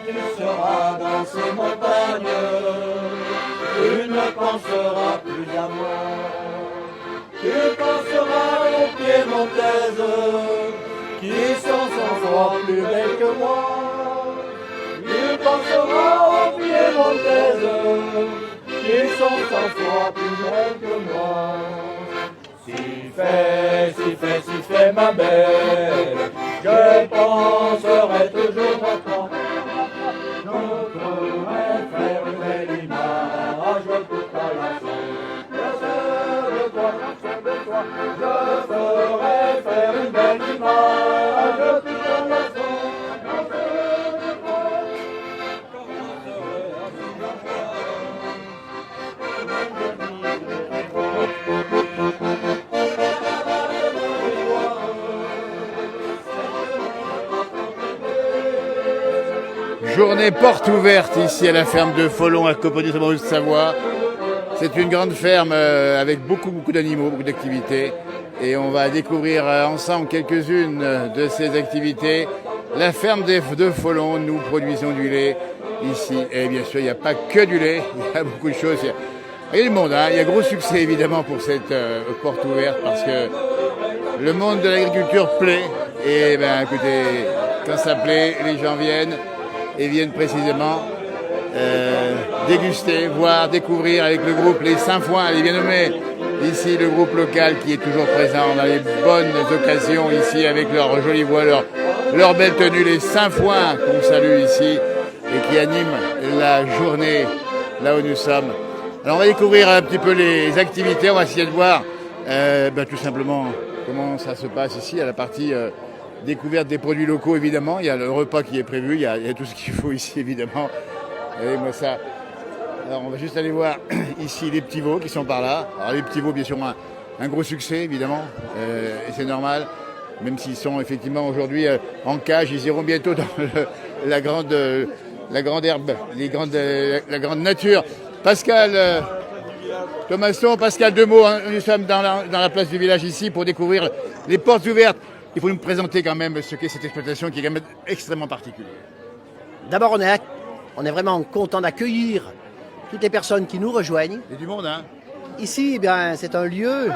tu seras dans ces montagnes, tu ne penseras plus à moi. Tu penseras aux piémontaises, qui sont 100 fois plus belles que moi. Tu penseras aux piémontaises, qui sont 100 fois plus belles que moi. Si fait ma belle, je penserai toujours à toi. Je ferai faire une belle image toute la scène. Je serai de toi, je ferai faire une belle image toute la scène. Journée porte ouverte ici à la ferme de Follon à Copponi, dans le Haute-Savoie. C'est une grande ferme avec beaucoup d'animaux, beaucoup d'activités. Et on va découvrir ensemble quelques-unes de ces activités. La ferme de Follon, nous produisons du lait ici. Et bien sûr, il n'y a pas que du lait, il y a beaucoup de choses. Il y a du monde, hein. Il y a gros succès évidemment pour cette porte ouverte parce que le monde de l'agriculture plaît. Et ben écoutez, quand ça plaît, les gens viennent. Et viennent précisément déguster, voir, découvrir avec le groupe Les Saint-Foin, elle est bien nommée. Ici, le groupe local qui est toujours présent dans les bonnes occasions ici avec leur jolie voix, leur belle tenue, Les Saint-Foin qu'on salue ici et qui animent la journée là où nous sommes. Alors on va découvrir un petit peu les activités, on va essayer de voir tout simplement comment ça se passe ici à la partie découverte des produits locaux, évidemment. Il y a le repas qui est prévu, il y a tout ce qu'il faut ici, évidemment. Et moi, ça. Alors, on va juste aller voir ici les petits veaux qui sont par là. Alors, les petits veaux, bien sûr, un gros succès, évidemment. Et c'est normal. Même s'ils sont effectivement aujourd'hui en cage, ils iront bientôt dans la grande herbe, la grande nature. Pascal Thomasson, Pascal, deux mots. Hein, nous sommes dans la place du village ici pour découvrir les portes ouvertes. Il faut nous présenter quand même ce qu'est cette exploitation qui est quand même extrêmement particulière. D'abord, on est vraiment content d'accueillir toutes les personnes qui nous rejoignent. Il y a du monde, hein? Ici, eh bien, c'est un lieu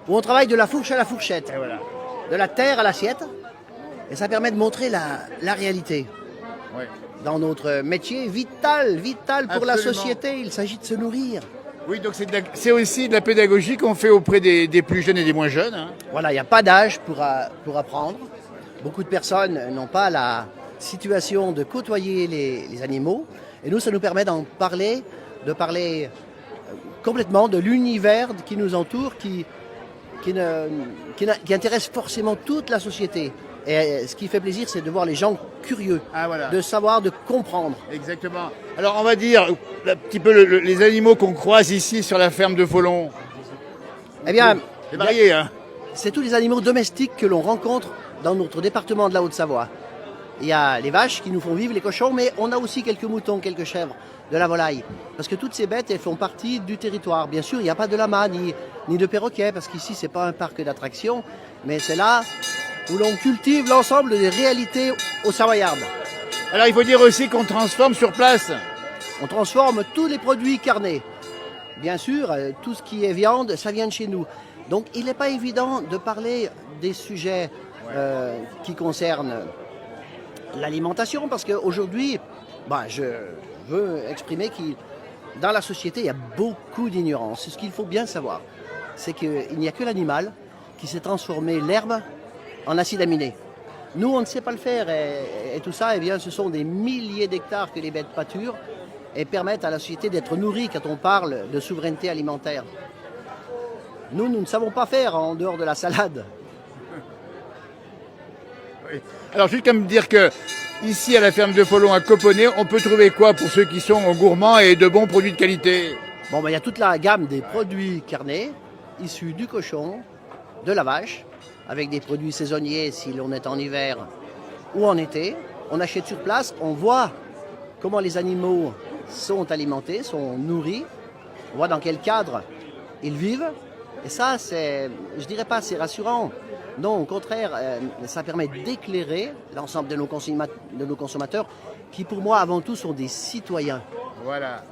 où on travaille de la fourche à la fourchette, Et voilà. de la terre à l'assiette. Et ça permet de montrer la réalité. Ouais. Dans notre métier vital pour la Absolument. Société, il s'agit de se nourrir. Oui, donc c'est aussi de la pédagogie qu'on fait auprès des plus jeunes et des moins jeunes. Hein. Voilà, il n'y a pas d'âge pour apprendre. Beaucoup de personnes n'ont pas la situation de côtoyer les animaux. Et nous, ça nous permet de parler complètement de l'univers qui nous entoure, qui intéresse forcément toute la société. Et ce qui fait plaisir, c'est de voir les gens curieux, Voilà. de savoir, de comprendre. Exactement. Alors on va dire un petit peu les animaux qu'on croise ici sur la ferme de Follon. Eh bien, C'est varié, hein. c'est tous les animaux domestiques que l'on rencontre dans notre département de la Haute-Savoie. Il y a les vaches qui nous font vivre, les cochons, mais on a aussi quelques moutons, quelques chèvres, de la volaille. Parce que toutes ces bêtes, elles font partie du territoire. Bien sûr, il n'y a pas de lamas ni de perroquets, parce qu'ici, c'est pas un parc d'attractions, mais c'est là où l'on cultive l'ensemble des réalités au Savoyarde. Alors il faut dire aussi qu'on transforme sur place. On transforme tous les produits carnés. Bien sûr, tout ce qui est viande, ça vient de chez nous. Donc il n'est pas évident de parler des sujets qui concernent l'alimentation, parce qu'aujourd'hui, je veux exprimer que dans la société, il y a beaucoup d'ignorance. Ce qu'il faut bien savoir, c'est qu'il n'y a que l'animal qui s'est transformé l'herbe en acide aminé. Nous, on ne sait pas le faire et tout ça, eh bien, ce sont des milliers d'hectares que les bêtes pâturent et permettent à la société d'être nourrie quand on parle de souveraineté alimentaire. Nous ne savons pas faire en dehors de la salade. Oui. Alors juste comme dire que ici à la ferme de Follon à Copponi, on peut trouver quoi pour ceux qui sont gourmands et de bons produits de qualité? Il y a toute la gamme des produits carnés issus du cochon, de la vache, avec des produits saisonniers si l'on est en hiver ou en été. On achète sur place, on voit comment les animaux sont alimentés, sont nourris, on voit dans quel cadre ils vivent. Et ça, je dirais pas c'est rassurant, Non, au contraire, ça permet d'éclairer l'ensemble de de nos consommateurs qui, pour moi, avant tout, sont des citoyens. Voilà.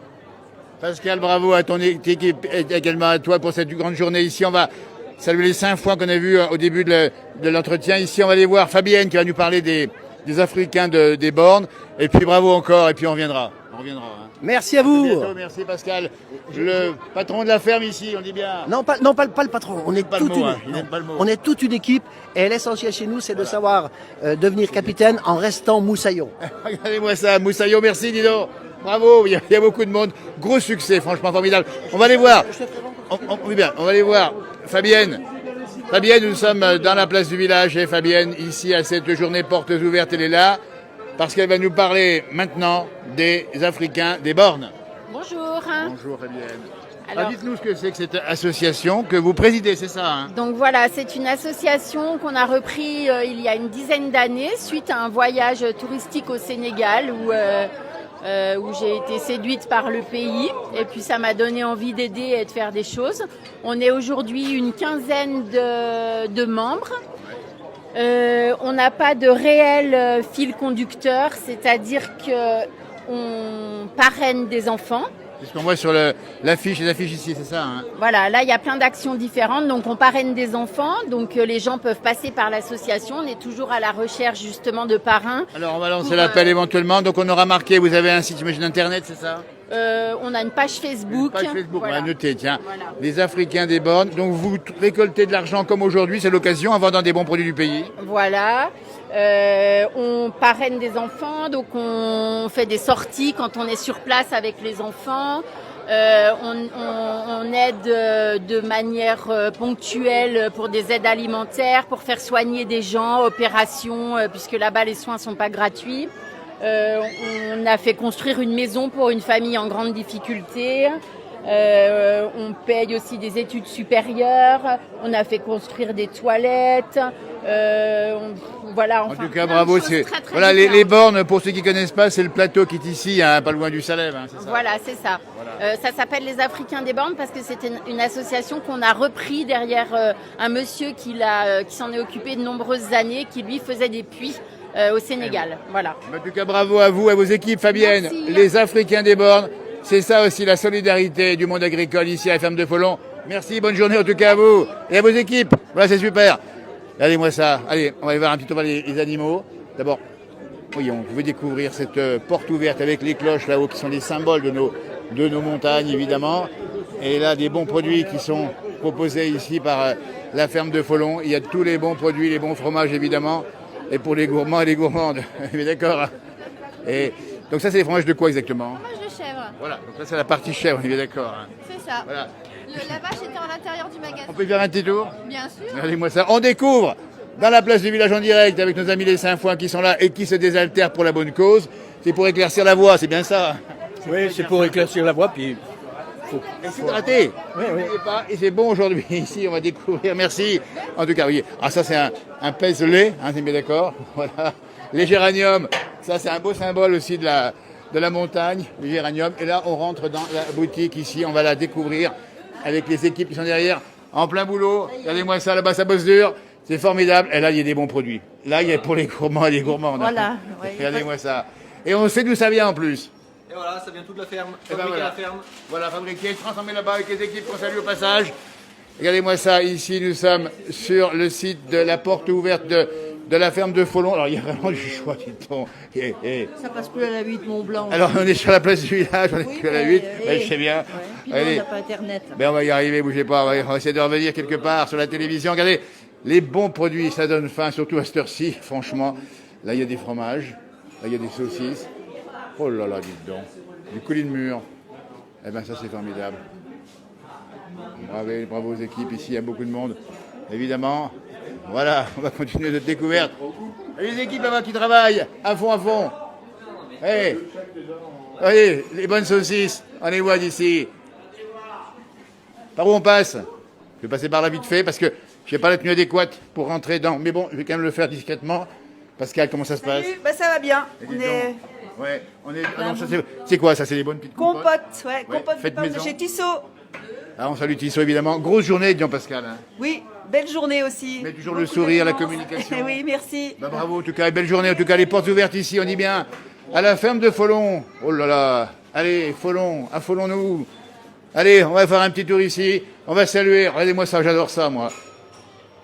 Pascal, bravo à ton équipe et également à toi pour cette grande journée. Ici, on va saluer les 5 fois qu'on a vus au début de l'entretien. Ici, on va aller voir Fabienne qui va nous parler des Africains des bornes. Et puis bravo encore, et puis on reviendra. Hein. Merci à vous. Bientôt, merci Pascal. Le patron de la ferme ici, on dit bien. Non, pas le patron. On est on est toute une équipe. Et l'essentiel chez nous, c'est de savoir devenir capitaine en restant moussaillon. Regardez-moi ça, Moussaillot, merci Dido. Bravo, il y a beaucoup de monde. Gros succès, franchement formidable. On va aller voir. Oui bien, on va aller voir Fabienne. Fabienne, nous sommes dans la place du village et Fabienne, ici à cette journée portes ouvertes, elle est là parce qu'elle va nous parler maintenant des Africains des bornes. Bonjour. Bonjour Fabienne. Alors, dites-nous ce que c'est que cette association que vous présidez, c'est ça hein? Donc voilà, c'est une association qu'on a repris il y a une dizaine d'années suite à un voyage touristique au Sénégal où j'ai été séduite par le pays et puis ça m'a donné envie d'aider et de faire des choses. On est aujourd'hui une quinzaine de membres. On n'a pas de réel fil conducteur, c'est-à-dire qu'on parraine des enfants. C'est ce qu'on voit sur l'affiche, les affiches ici, c'est ça hein? Voilà, là il y a plein d'actions différentes, donc on parraine des enfants, donc les gens peuvent passer par l'association, on est toujours à la recherche justement de parrains. Alors on va lancer l'appel éventuellement, donc on aura marqué, vous avez un site j'imagine internet, c'est ça? On a une page Facebook. Une page Facebook, voilà. on va noter, tiens. Voilà. Les Africains des bornes, donc vous récoltez de l'argent comme aujourd'hui, c'est l'occasion en vendant des bons produits du pays. Voilà. On parraine des enfants, donc on fait des sorties quand on est sur place avec les enfants. On aide de manière ponctuelle pour des aides alimentaires, pour faire soigner des gens, opérations, puisque là-bas les soins sont pas gratuits. On a fait construire une maison pour une famille en grande difficulté. On paye aussi des études supérieures. On a fait construire des toilettes. Voilà. En tout cas, bravo. Voilà, les bornes, pour ceux qui connaissent pas, c'est le plateau qui est ici, hein, pas loin du Salève. Hein, c'est ça. Voilà, c'est ça. Voilà. Ça s'appelle les Africains des bornes parce que c'était une association qu'on a repris derrière un monsieur qui s'en est occupé de nombreuses années, qui lui faisait des puits. Au Sénégal, voilà. En tout cas, bravo à vous, à vos équipes, Fabienne. Merci. Les Africains des bornes, c'est ça aussi la solidarité du monde agricole ici à la ferme de Follon. Merci, bonne journée en tout cas à vous et à vos équipes. Voilà, c'est super. Regardez-moi ça. Allez, on va aller voir un petit peu les animaux. D'abord, oui, on veut découvrir cette porte ouverte avec les cloches là-haut qui sont les symboles de nos montagnes, évidemment. Et là, des bons produits qui sont proposés ici par la ferme de Follon. Il y a tous les bons produits, les bons fromages, évidemment. Et pour les gourmands et les gourmandes, mais d'accord. Et donc ça, c'est les fromages de quoi exactement? Fromage de chèvre, Voilà, donc ça c'est la partie chèvre, on est bien d'accord. Hein. c'est ça. Voilà. La vache était en l'intérieur du magasin. On peut faire un petit tour? Bien sûr. Regardez-moi ça. On découvre dans la place du village en direct avec nos amis les Saint-Foin qui sont là et qui se désaltèrent pour la bonne cause. C'est pour éclaircir la voie, c'est bien ça? Oui, c'est pour éclaircir la voie, puis Et c'est raté. Oui, oui. Et c'est bon aujourd'hui. Ici, on va découvrir. Merci. En tout cas, oui. Ah, ça, c'est un pèse-lait. Hein, c'est bien d'accord. Voilà. Les géraniums. Ça, c'est un beau symbole aussi de la montagne. Les géraniums. Et là, on rentre dans la boutique ici. On va la découvrir avec les équipes qui sont derrière. En plein boulot. Regardez-moi ça. Là-bas, ça bosse dur. C'est formidable. Et là, il y a des bons produits. Là, il y a pour les gourmands et les gourmandes. Voilà. Regardez-moi ça. Et on sait d'où ça vient en plus. Et voilà, ça vient tout de la ferme, Eh ben fabriqué voilà. à la ferme. Voilà, fabriqué, transformé là-bas avec les équipes qu'on salue au passage. Regardez-moi ça, ici nous sommes sur le site de la porte ouverte de la ferme de Follon. Alors il y a vraiment du choix, dites-on. Ça passe plus à la 8 Mont-Blanc. Alors on est sur la place du village, on est plus à la 8, oui. je sais bien. Ouais. Puis nous, on Allez, n'a pas Internet. ben, on va y arriver, bougez pas, on va essayer de revenir quelque part sur la télévision. Regardez, les bons produits, ça donne faim, surtout à cette heure-ci, franchement. Là il y a des fromages, là il y a des saucisses. Oh là là, dites donc. Du coulis de mur. Eh bien, ça, c'est formidable. Bravo aux équipes. Ici, il y a beaucoup de monde. Évidemment. Voilà, on va continuer notre découverte. Et les équipes là-bas qui travaillent à fond, à fond. Hey. Voyez, les bonnes saucisses. On les voit d'ici. Par où on passe? Je vais passer par là vite fait parce que je n'ai pas la tenue adéquate pour rentrer dans. Mais bon, je vais quand même le faire discrètement. Pascal, comment ça se passe? Salut, bah ça va bien. Et On dis est donc. Ouais, on est. Ah non, ça, c'est quoi ça? C'est les bonnes petites compotes? compote, ouais, Ouais, compote de faites pommes de maison. chez Tissot. Ah, on salue Tissot évidemment. Grosse journée, Jean-Pascal. Hein. Oui, Belle journée aussi. Mais toujours le sourire, la communication. Oui, merci. Bah, bravo, en tout cas, et belle journée. En tout cas, les portes ouvertes ici, on dit bien, à la ferme de Follon. Oh là là, allez, Follon, affolons-nous. Allez, on va faire un petit tour ici. On va saluer. Regardez-moi ça, j'adore ça, moi.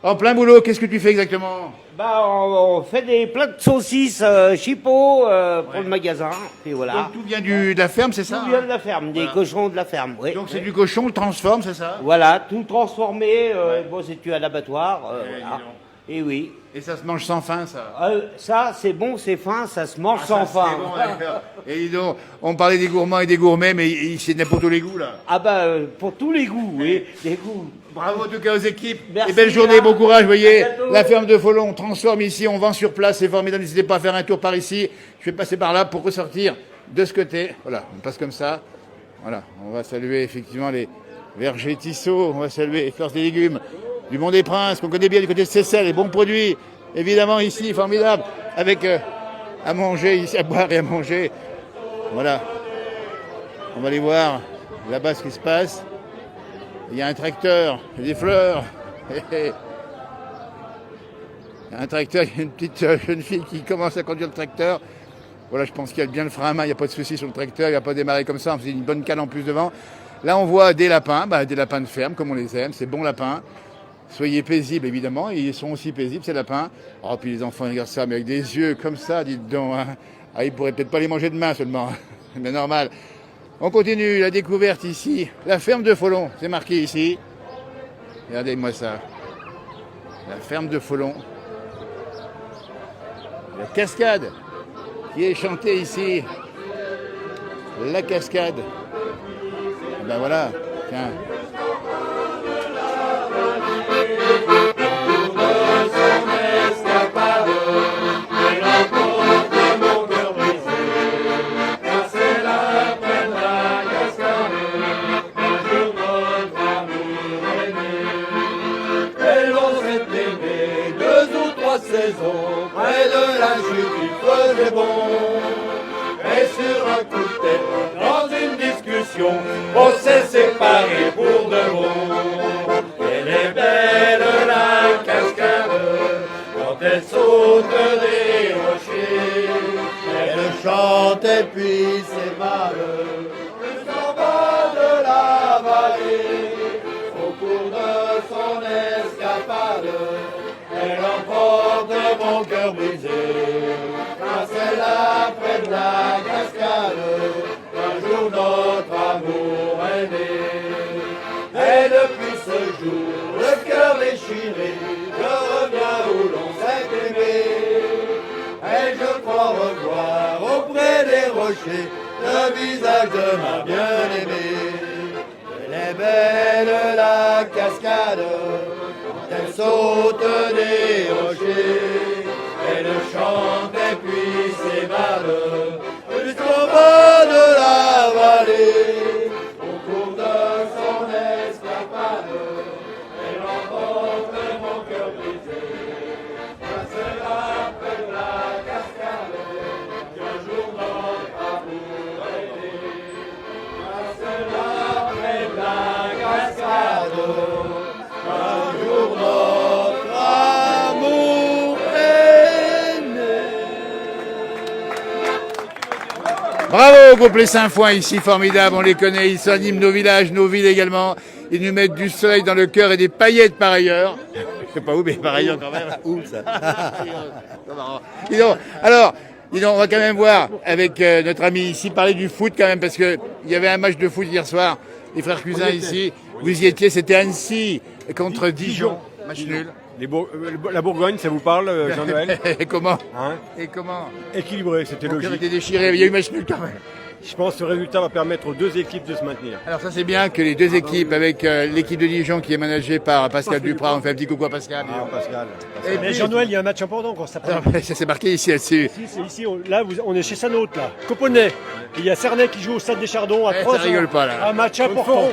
En plein boulot, qu'est-ce que tu fais exactement? Bah, on fait des plats de saucisses chipot pour le magasin. Et voilà. Donc tout vient de la ferme, c'est ça? Tout vient de la ferme, des cochons de la ferme. Oui. Donc c'est du cochon, on le transforme, c'est ça? Voilà, tout transformé. Bon, c'est tué à l'abattoir. Voilà. Et oui. Et ça se mange sans faim, ça? Ça, c'est bon, c'est fin, ça se mange sans Ça, faim. c'est bon, d'accord. Et dis donc, on parlait des gourmands et des gourmets, mais c'est pour tous les goûts, là. Ah bah, pour tous les goûts, oui. Les goûts. Bravo en tout cas aux équipes. Merci, et belle journée, hein. bon courage, vous voyez. À bientôt. La ferme de Follon, on transforme ici, on vend sur place, c'est formidable. N'hésitez pas à faire un tour par ici. Je vais passer par là pour ressortir de ce côté. Voilà, on passe comme ça. Voilà, on va saluer effectivement les vergers Tissot, on va saluer Force des légumes du Mont des Princes, qu'on connaît bien du côté de Seyssel, les bons produits. Évidemment ici, formidable, avec à manger ici, à boire et à manger. Voilà. On va aller voir là-bas ce qui se passe. Il y a un tracteur, il y a des fleurs. Il y a un tracteur, il y a une petite jeune fille qui commence à conduire le tracteur. Voilà, je pense qu'il y a bien le frein à main, il n'y a pas de souci sur le tracteur, il ne va pas démarrer comme ça, on faisait une bonne cale en plus devant. Là, on voit des lapins, des lapins de ferme, comme on les aime, c'est bons lapins. Soyez paisibles, évidemment, ils sont aussi paisibles, ces lapins. Oh, puis les enfants, ils regardent ça, mais avec des yeux comme ça, dites donc. Hein. Ah, ils pourraient peut-être pas les manger demain seulement, mais normal. On continue la découverte ici, la ferme de Follon, c'est marqué ici. Regardez-moi ça. La ferme de Follon. La cascade qui est chantée ici. La cascade. Et ben voilà, tiens. Près de la chute il faisait bon. Et sur un coup de tête, dans une discussion, on s'est séparés pour de bon. Elle est belle la cascade, quand elle saute des rochers. Elle chante et puis s'évade jusqu'en bas de la vallée. Au cours de son escapade, elle emporte mon cœur brisé, car c'est là près de la cascade qu'un jour notre amour est né. Et depuis ce jour, le cœur déchiré, je reviens où l'on s'est aimé. Et je crois revoir auprès des rochers le visage de ma bien-aimée. Elle est belle la cascade, elle saute des rochers, elle chante et puis s'évade jusqu'au bas de la vallée. Au cours de son escapade, elle emporte mon cœur brisé. C'est là près de la cascade qu'un jour notre amour est né. C'est là près de la cascade. Bravo au groupe Les Saint-Foin, ici, formidable, on les connaît, ils animent nos villages, nos villes également. Ils nous mettent du soleil dans le cœur et des paillettes par ailleurs. Je sais pas où, mais par ailleurs quand même. Où ça? Dis donc, alors, on va quand même voir avec notre ami ici parler du foot quand même, parce qu'il y avait un match de foot hier soir, les frères Cusin ici, vous y étiez, c'était Annecy contre Dijon, match nul. La Bourgogne, ça vous parle, Jean-Noël? Et comment Hein? Et comment? Équilibré, c'était Mon cœur logique. était déchiré, il y a eu match nul quand même. Je pense que ce résultat va permettre aux deux équipes de se maintenir. Alors ça c'est bien que les deux équipes, avec l'équipe de Dijon qui est managée par Pascal Duprat, on fait un petit coucou à Pascal. Ah, Pascal. Et Mais puis- Jean-Noël, il y a un match important quand ça Alors, ça s'est marqué ici là-dessus. Ici, on est chez Sanote, là. Coponnet. Et il y a Cernay qui joue au stade des Chardons à Eh, 3 ça rigole pas, là. Un match important.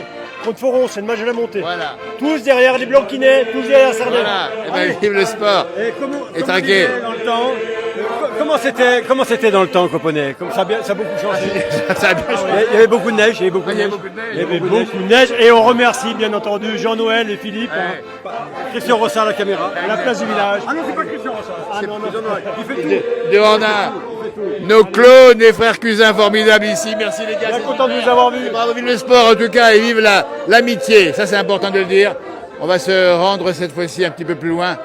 Contre Foron, c'est le match de la montée. Voilà. Tous derrière les Blanquinets, tous derrière Cernay. Voilà. Eh ben, vive le sport. Et comme Et traqué. on disait dans le temps, Comment c'était dans le temps, Coponnet? Ça a beaucoup changé. Ça a bien changé. Il y avait beaucoup de neige, il y avait beaucoup de neige. Il y avait beaucoup de neige et on remercie bien entendu Jean-Noël et Philippe. Christian Rossard à la caméra. À la place du village. Ah non, c'est pas Christian Rossard. Ah non, non. Il fait tout. Devant nos clones et frères Cusin formidables ici. Merci les gars. Bien content de vous avoir vus. Bravo, vive le sport en tout cas et vive l'amitié. Ça c'est important de le dire. On va se rendre cette fois-ci un petit peu plus loin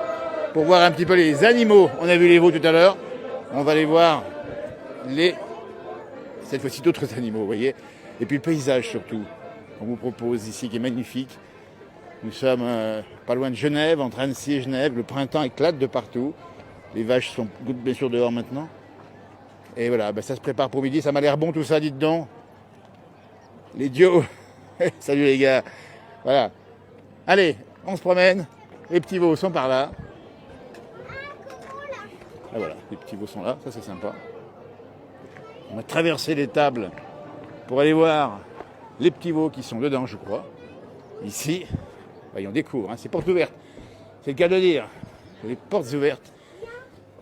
pour voir un petit peu les animaux. On a vu les veaux tout à l'heure. On va aller voir cette fois-ci d'autres animaux, vous voyez. Et puis le paysage surtout. On vous propose ici qui est magnifique. Nous sommes pas loin de Genève, entre Annecy et Genève. Le printemps éclate de partout. Les vaches sont bien sûr dehors maintenant. Et voilà, ça se prépare pour midi. Ça m'a l'air bon tout ça, dites donc. Les dios. Salut les gars. Voilà. Allez, on se promène. Les petits veaux sont par là. Ah voilà, les petits veaux sont là. Ça c'est sympa. On va traverser les tables pour aller voir les petits veaux qui sont dedans, je crois. Ici. Voyons, on découvre, c'est portes ouvertes. C'est le cas de dire. Les portes ouvertes.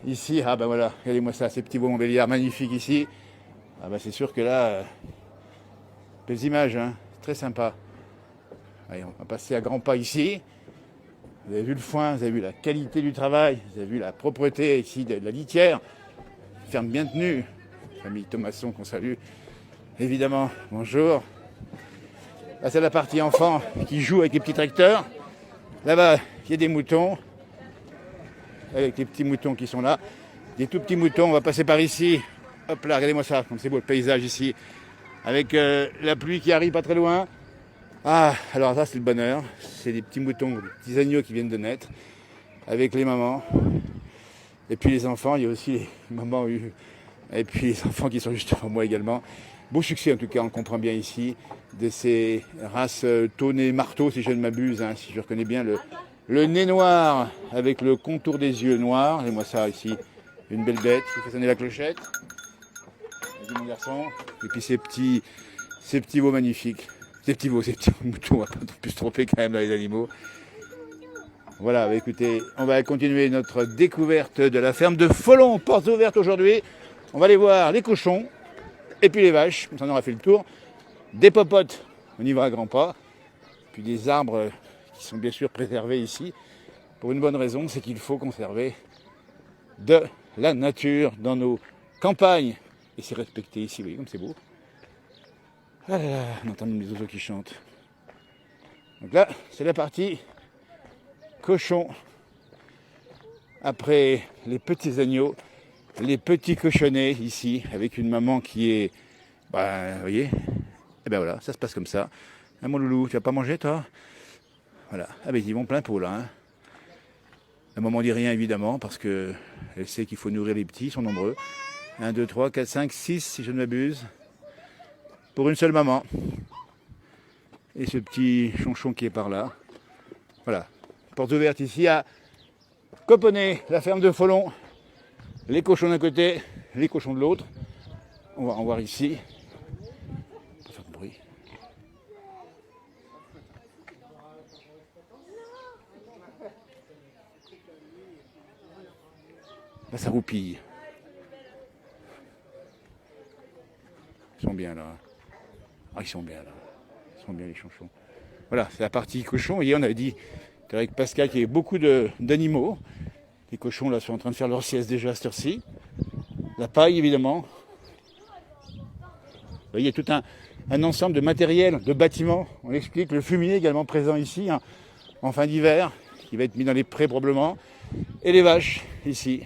Ici, voilà, regardez-moi ça, ces petits veaux Montbéliard magnifiques ici. C'est sûr que là, belles images, très sympa. Allez, on va passer à grands pas ici. Vous avez vu le foin, vous avez vu la qualité du travail, vous avez vu la propreté ici de la litière. Ferme bien tenue. Famille Thomasson qu'on salue. Évidemment, bonjour. Là, c'est la partie enfant qui joue avec les petits tracteurs. Là-bas, il y a des moutons. Avec les petits moutons qui sont là. Des tout petits moutons, on va passer par ici. Hop là, regardez-moi ça, comme c'est beau le paysage ici. Avec la pluie qui arrive pas très loin. Alors ça c'est le bonheur. C'est des petits moutons, des petits agneaux qui viennent de naître. Avec les mamans. Et puis les enfants, il y a aussi les mamans. Et puis les enfants qui sont juste devant moi également. Beau succès en tout cas, on comprend bien ici. De ces races taunes et marteaux, si je ne m'abuse. Si je reconnais bien le nez noir avec le contour des yeux noirs. Et moi ça ici, une belle bête qui fait sonner la clochette. Vas-y mon garçon. Et puis ces petits veaux magnifiques. Ces petits moutons, on va pas plus se tromper quand même dans les animaux. Voilà, écoutez, on va continuer notre découverte de la ferme de Follon, portes ouvertes aujourd'hui. On va aller voir les cochons et puis les vaches, comme ça on aura fait le tour. Des popotes, on y va à grands pas. Puis des arbres qui sont bien sûr préservés ici. Pour une bonne raison, c'est qu'il faut conserver de la nature dans nos campagnes. Et c'est respecté ici, vous voyez comme c'est beau. Ah là là, on entend même les oiseaux qui chantent. Donc là, c'est la partie cochon. Après les petits agneaux, les petits cochonnets ici, avec une maman qui est... vous voyez. Et voilà, ça se passe comme ça. Mon loulou, tu vas pas manger toi? Voilà. Ils vont plein pot là. La maman dit rien évidemment, parce qu'elle sait qu'il faut nourrir les petits, ils sont nombreux. 1, 2, 3, 4, 5, 6 si je ne m'abuse. Pour une seule maman. Et ce petit chonchon qui est par là. Voilà. Porte ouverte ici à Coponnet, la ferme de Follon. Les cochons d'un côté, les cochons de l'autre. On va en voir ici. Pas faire de bruit. Là, ça roupille. Ils sont bien là. Ils sont bien là. Ils sont bien les chonchons. Voilà, c'est la partie cochon. Et on avait dit avec Pascal qu'il y avait beaucoup d'animaux. Les cochons là sont en train de faire leur sieste déjà à cette heure-ci. La paille évidemment. Vous voyez, il y a tout un ensemble de matériel, de bâtiments. On l'explique. Le fumier également présent ici, en fin d'hiver, qui va être mis dans les prés probablement. Et les vaches ici,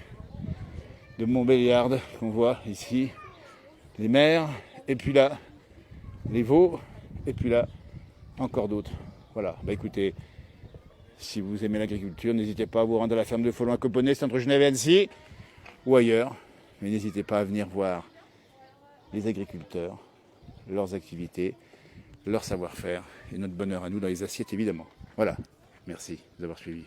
de Montbéliard, qu'on voit ici. Les mères, et puis là, les veaux, et puis là, encore d'autres. Voilà, écoutez, si vous aimez l'agriculture, n'hésitez pas à vous rendre à la ferme de Follon à Coponnet, c'est entre Genève et Annecy, ou ailleurs. Mais n'hésitez pas à venir voir les agriculteurs, leurs activités, leur savoir-faire, et notre bonheur à nous dans les assiettes évidemment. Voilà, merci de nous avoir suivis.